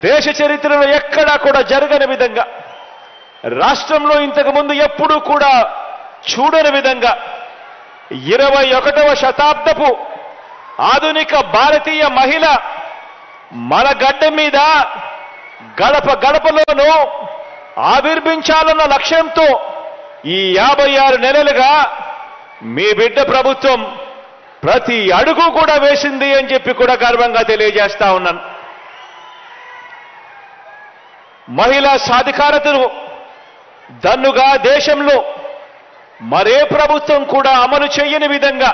దేశ చరిత్రలో ఎక్కడా కూడా జరగని విధంగా, రాష్ట్రంలో ఇంతకు ముందు ఎప్పుడూ కూడా చూడని విధంగా 21వ శతాబ్దపు ఆధునిక భారతీయ మహిళ మన గడ్డ మీద గడప గడపలోనూ ఆవిర్భించాలన్న లక్ష్యంతో ఈ 56 నెలలుగా మీ బిడ్డ ప్రభుత్వం ప్రతి అడుగు కూడా వేసింది అని చెప్పి కూడా గర్వంగా తెలియజేస్తా ఉన్నాను. మహిళా సాధికారతను దన్నుగా దేశంలో మరే ప్రభుత్వం కూడా అమలు చేయని విధంగా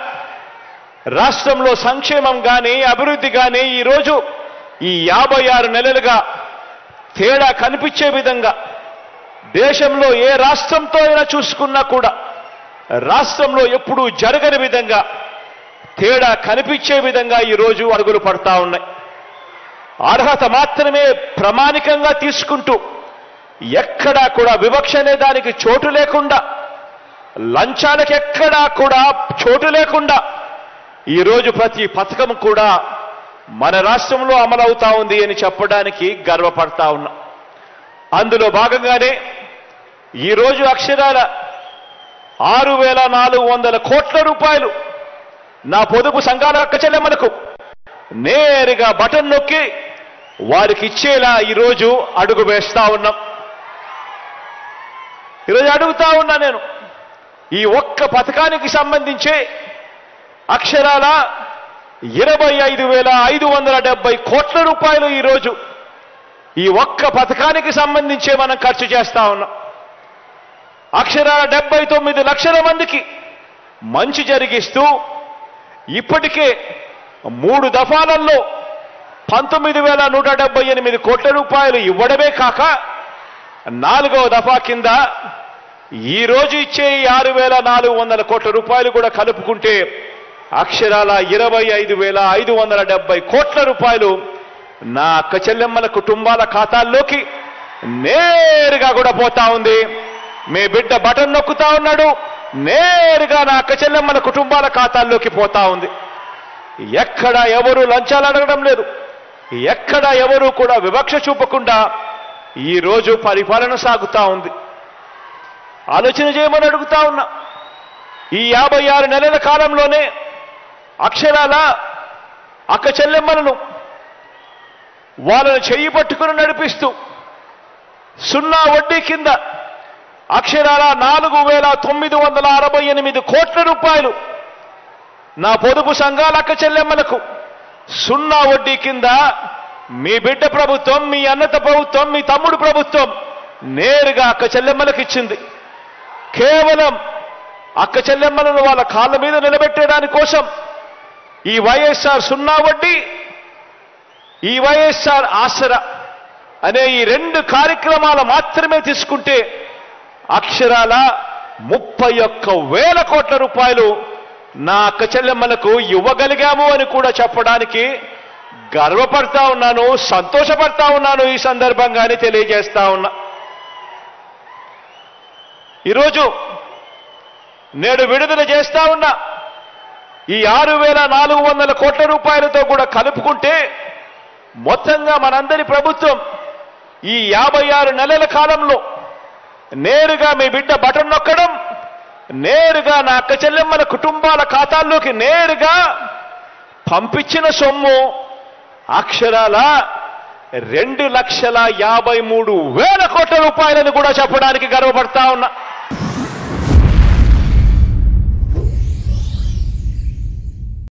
రాష్ట్రంలో సంక్షేమం కానీ అభివృద్ధి కానీ ఈరోజు ఈ 56 నెలలుగా తేడా కనిపించే విధంగా, దేశంలో ఏ రాష్ట్రంతో అయినా చూసుకున్నా కూడా రాష్ట్రంలో ఎప్పుడూ జరగని విధంగా తేడా కనిపించే విధంగా ఈరోజు అడుగులు పడతా ఉన్నాయి. అర్హత మాత్రమే ప్రామాణికంగా తీసుకుంటూ ఎక్కడా కూడా వివక్ష అనే దానికి చోటు లేకుండా, లంచాలకు ఎక్కడా కూడా చోటు లేకుండా ఈరోజు ప్రతి పథకం కూడా మన రాష్ట్రంలో అమలవుతా ఉంది అని చెప్పడానికి గర్వపడతా ఉన్నా. అందులో భాగంగానే ఈరోజు అక్షరాల 6,400 కోట్ల రూపాయలు నా పొదుపు సంఘాల అక్క చెల్లెమ్మలకు నేరుగా బటన్ నొక్కి వారికి ఇచ్చేలా ఈరోజు అడుగు వేస్తా ఉన్నాం. ఈరోజు అడుగుతా ఉన్నా నేను, ఈ ఒక్క పథకానికి సంబంధించి అక్షరాల 25,570 కోట్ల రూపాయలు ఈరోజు ఈ ఒక్క పథకానికి సంబంధించే మనం ఖర్చు చేస్తా ఉన్నాం. అక్షరాల 79 లక్షల మందికి మంచి జరిగిస్తూ ఇప్పటికే 3 దఫాలలో 19,178 కోట్ల రూపాయలు ఇవ్వడమే కాక 4వ దఫా కింద ఈరోజు ఇచ్చే 6,400 కోట్ల రూపాయలు కూడా కలుపుకుంటే అక్షరాల 25,570 కోట్ల రూపాయలు నా అక్క చెల్లెమ్మల కుటుంబాల ఖాతాల్లోకి నేరుగా కూడా పోతా ఉంది. మీ బిడ్డ బటన్ నొక్కుతా ఉన్నాడు, నేరుగా నా అక్క చెల్లెమ్మల కుటుంబాల ఖాతాల్లోకి పోతా ఉంది. ఎక్కడ ఎవరు లంచాలు అడగడం లేదు, ఎక్కడ ఎవరు కూడా వివక్ష చూపకుండా ఈరోజు పరిపాలన సాగుతా ఉంది. ఆలోచన చేయమని అడుగుతా ఉన్నా. ఈ 56 నెలల కాలంలోనే అక్షరాల అక్క చెల్లెమ్మలను వాళ్ళను చెయ్యి పట్టుకుని నడిపిస్తూ 0 వడ్డీ కింద అక్షరాల 4,968 కోట్ల రూపాయలు నా పొదుపు సంఘాల అక్క చెల్లెమ్మలకు 0 వడ్డీ కింద మీ బిడ్డ ప్రభుత్వం, మీ అన్నత ప్రభుత్వం, మీ తమ్ముడు ప్రభుత్వం నేరుగా అక్క చెల్లెమ్మలకు ఇచ్చింది. కేవలం అక్క చెల్లెమ్మలను వాళ్ళ కాళ్ళ మీద నిలబెట్టేదాని కోసం ఈ వైఎస్ఆర్ 0 వడ్డీ, ఈ వైఎస్ఆర్ ఆసరా అనే ఈ 2 కార్యక్రమాలు మాత్రమే తీసుకుంటే అక్షరాల 31,000 కోట్ల రూపాయలు నా అక్క చెల్లెమ్మలకు ఇవ్వగలిగాము అని కూడా చెప్పడానికి గర్వపడతా ఉన్నాను, సంతోషపడతా ఉన్నాను. ఈ సందర్భంగానే తెలియజేస్తా ఉన్నా. ఈరోజు నేడు విడుదల చేస్తా ఉన్నా ఈ 6,400 కోట్ల రూపాయలతో కూడా కలుపుకుంటే మొత్తంగా మనందరి ప్రభుత్వం ఈ 56 నెలల కాలంలో నేరుగా మీ బిడ్డ బటన్ నొక్కడం, నేరుగా నా అక్క చెల్లెమ్మల కుటుంబాల ఖాతాల్లోకి నేరుగా పంపించిన సొమ్ము అక్షరాల 2,53,000 కోట్ల రూపాయలని కూడా చెప్పడానికి గర్వపడతా ఉన్నా.